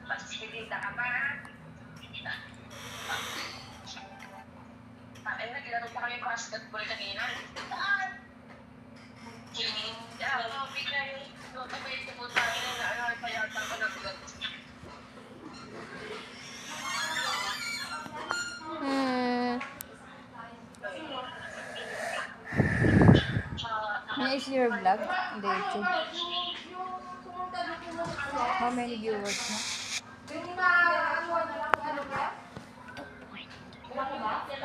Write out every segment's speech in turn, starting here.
Magsisilita ka pa. Ay, naglalaro pa kami basketball kanina. Bigla yung notification mo sa akin na kaya ako nagulat. Is your vlog on the YouTube? How many viewers na?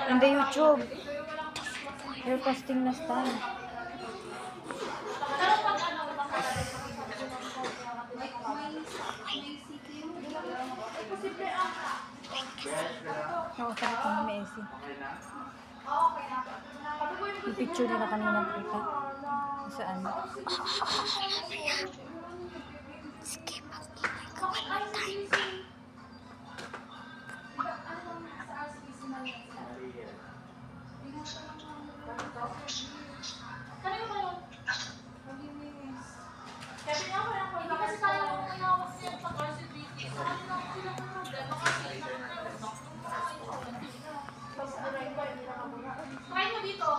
On the YouTube. You're posting last time. Oo, sakit ng Messi. Yung picture nila kanina kita. Saan? Skip ang ingay ko one time. Try mo dito.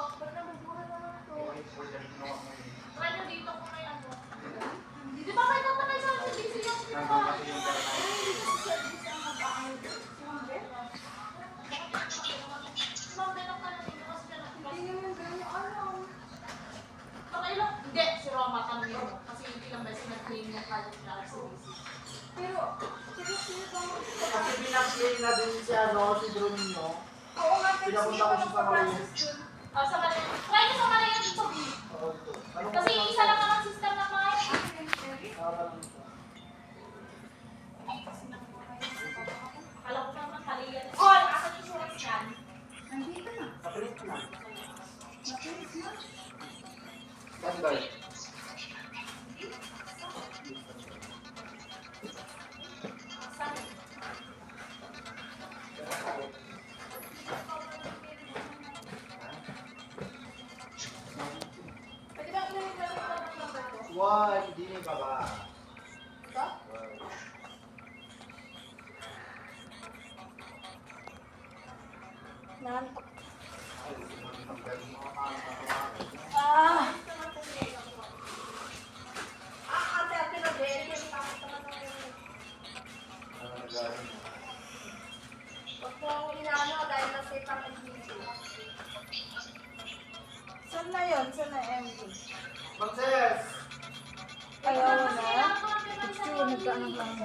Try mo dito kung may ano. Di ba kayo tatay sa LCD yung dito? Hindi, si Roma kami yun. Kasi hindi lang ba sinag-claim niya college na LCD. Pero, Kasi pinag-play na din si Bruno. oo nga, Pinapunta ko siya sa Marias. Sa Marias. Try ko sa Marias dito, B. Kasi isa lang naman system na Marias. Alam ko naman, mali yan. Oh, nasa insurance yan. Nandito na. Napilit na. Sandal. Pwede ba ang number ko? Why? Hindi ni Baba. Ito? Nantok. Ate, na very. Huwag mo akong inaano dahil na-safe ang video. Saan na yun? Saan na MD? Moses! Ayaw na? Picture, nagkaanak lang ako.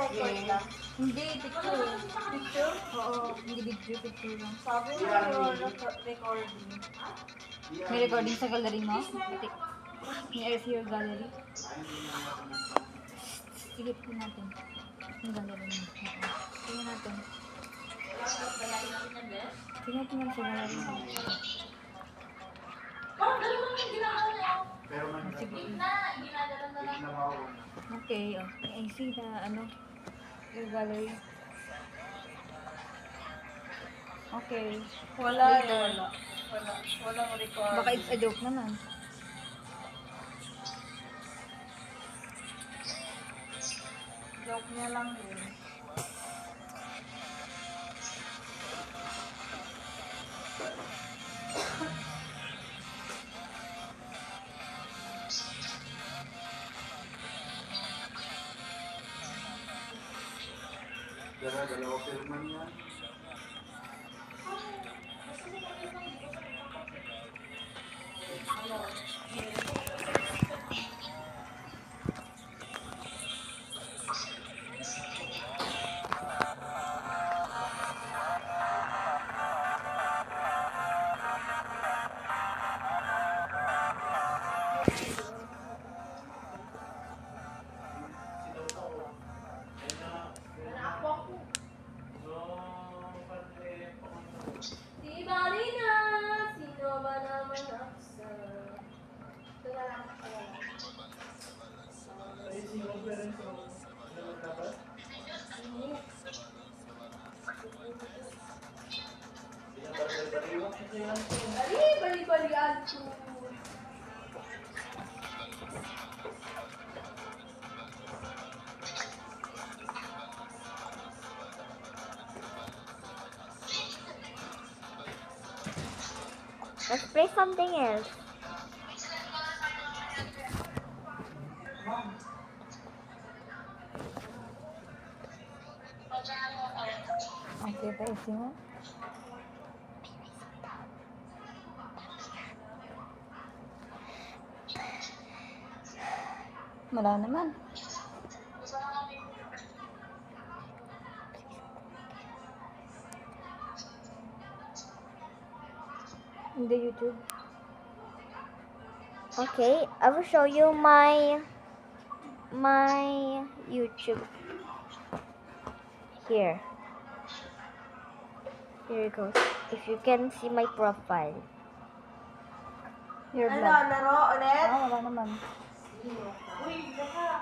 Record lang. Hindi, picture. Picture? Oo, hindi video, picture lang. Sabi mo yung recording. May recording sa gallery mo? Bitik. May your gallery. Sige po natin. Yung gallery mo. Sige natin. Sige natin lang sa gallery mo. Parang dalawa naman yung ginagawa niya. Pero man, Sige. Ginagawa na lang. na mauna. Okay, okay. I see na ano. Your gallery. Okay. Wala na. Wala. Walang record. Baka it's a joke naman. Joke niya lang yun. Dalawa filman yan. Di bali na, sino ba naman aksa? Ito na lang. Bali, bali-balian ko. Let's play something else. Okay, tayo mo. Wala naman. Hindi YouTube. Okay, I will show you my YouTube. Here it goes. If you can see my profile. Your Ano, vlog. laro ulit? Wala naman.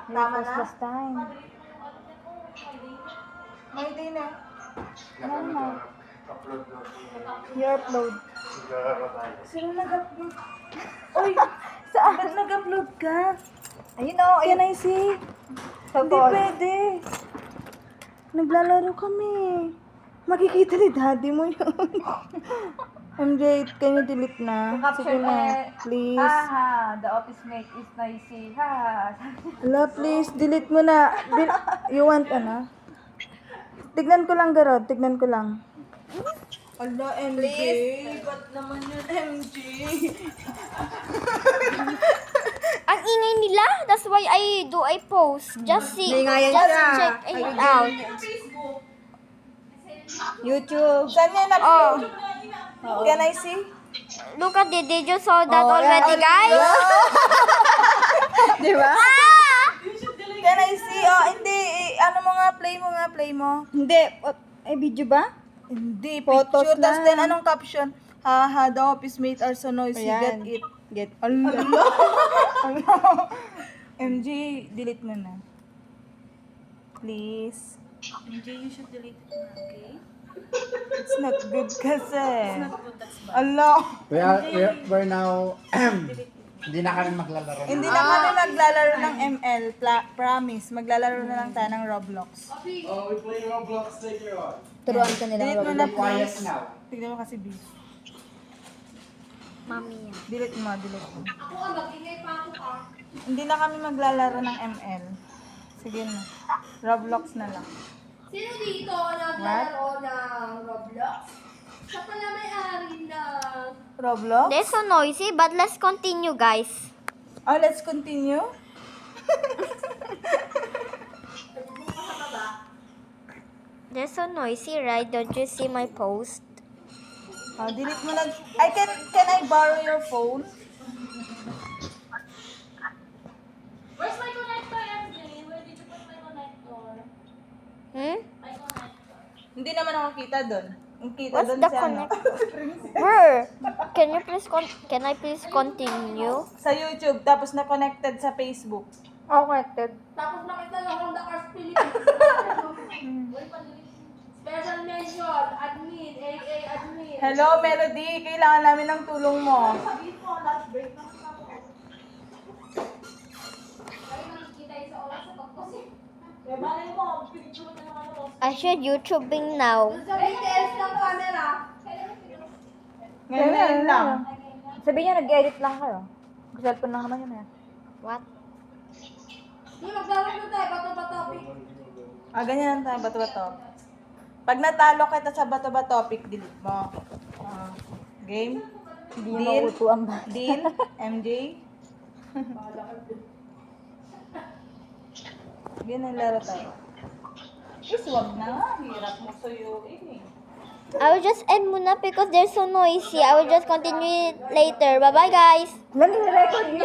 Tama na? Last time. May day na. Normal. Upload doon. You upload. Maglalaro tayo. Sino nag-upload? Uy! Saan ba't nag-upload ka? Ayun o, Can I see? Hindi pwede. Naglalaro kami. Makikita ni daddy mo yun. MJ, can you delete na? Sige na, please. Haha, the office mate is noisy. Haha. Ala, please, delete mo na. You want ano? Tignan ko lang, Garod. Tignan ko lang. Ala, MJ. Ba't naman yun, MJ? Ang ingay nila. That's why I post. Just see. Ingayan Just siya. check it out. YouTube. Saan niya Oh, na-upload? Can I see? look at it. Did you saw that already, guys? Di ba? Ah! Can I see? Oh, hindi. Ano mo nga, play mo. Hindi. Video ba? Hindi, Photos picture. Tapos lang. then, anong caption? Haha, the office mates are so noisy. Ayan. Get it. Get. Allah. MJ, delete mo na. Please. MJ, you should delete it na, okay? It's not good kasi. It's not good, that's bad. Allah. We're now, hindi na kami maglalaro. Hindi na kami maglalaro ng ML. Promise. Maglalaro na lang tayo ng Roblox. Oh, we play Roblox later on. Turuan ka nila. Delete mo na, Quiet please. now. Tignan mo kasi, B. Mami yan. Delete mo. Hindi na kami maglalaro ng ML. Sige na. Roblox na lang. Sino dito naglalaro ng Roblox? Siya pala may-ari ng... Roblox? They're so noisy, but let's continue, guys. Oh, let's continue. They're so noisy, right? Don't you see my post? Oh, delete mo na. Can I borrow your phone? Where's my connector, MJ? Where did you put my connector? Hmm? My connector. Hindi naman ako kita doon. Ang kita What's doon the sa ano. connect? Where? Can I please continue? Sa YouTube, tapos na-connected sa Facebook. Oh, connected. Tapos nakita lang Honda Cars Philippines. Special mention, admin, AA admin. Hello, Melody. Kailangan namin ng tulong mo. Sabihin mo, last break na kita ko. Kaya nakikita yung sa oras sa pagkusin. Eh, malay mo, picture na naman ako. I should YouTubing now. May test ng camera. Ngayon lang. Sabihin niya, nag-edit lang kayo. Cellphone lang naman yun eh. What? Hindi, maglaro na tayo. Bato ba topic? Ganyan lang tayo, bato-bato. Pag natalo kita sa bato-bato topic, delete mo. Game? Hindi niya Deal? mauto ang ba. Deal? MJ? Ganyan laro tayo. Wag na nga. Hirap mo suyuin eh. I will just end muna because they're so noisy. I will just continue it later. Bye-bye, guys. Lang, record niya.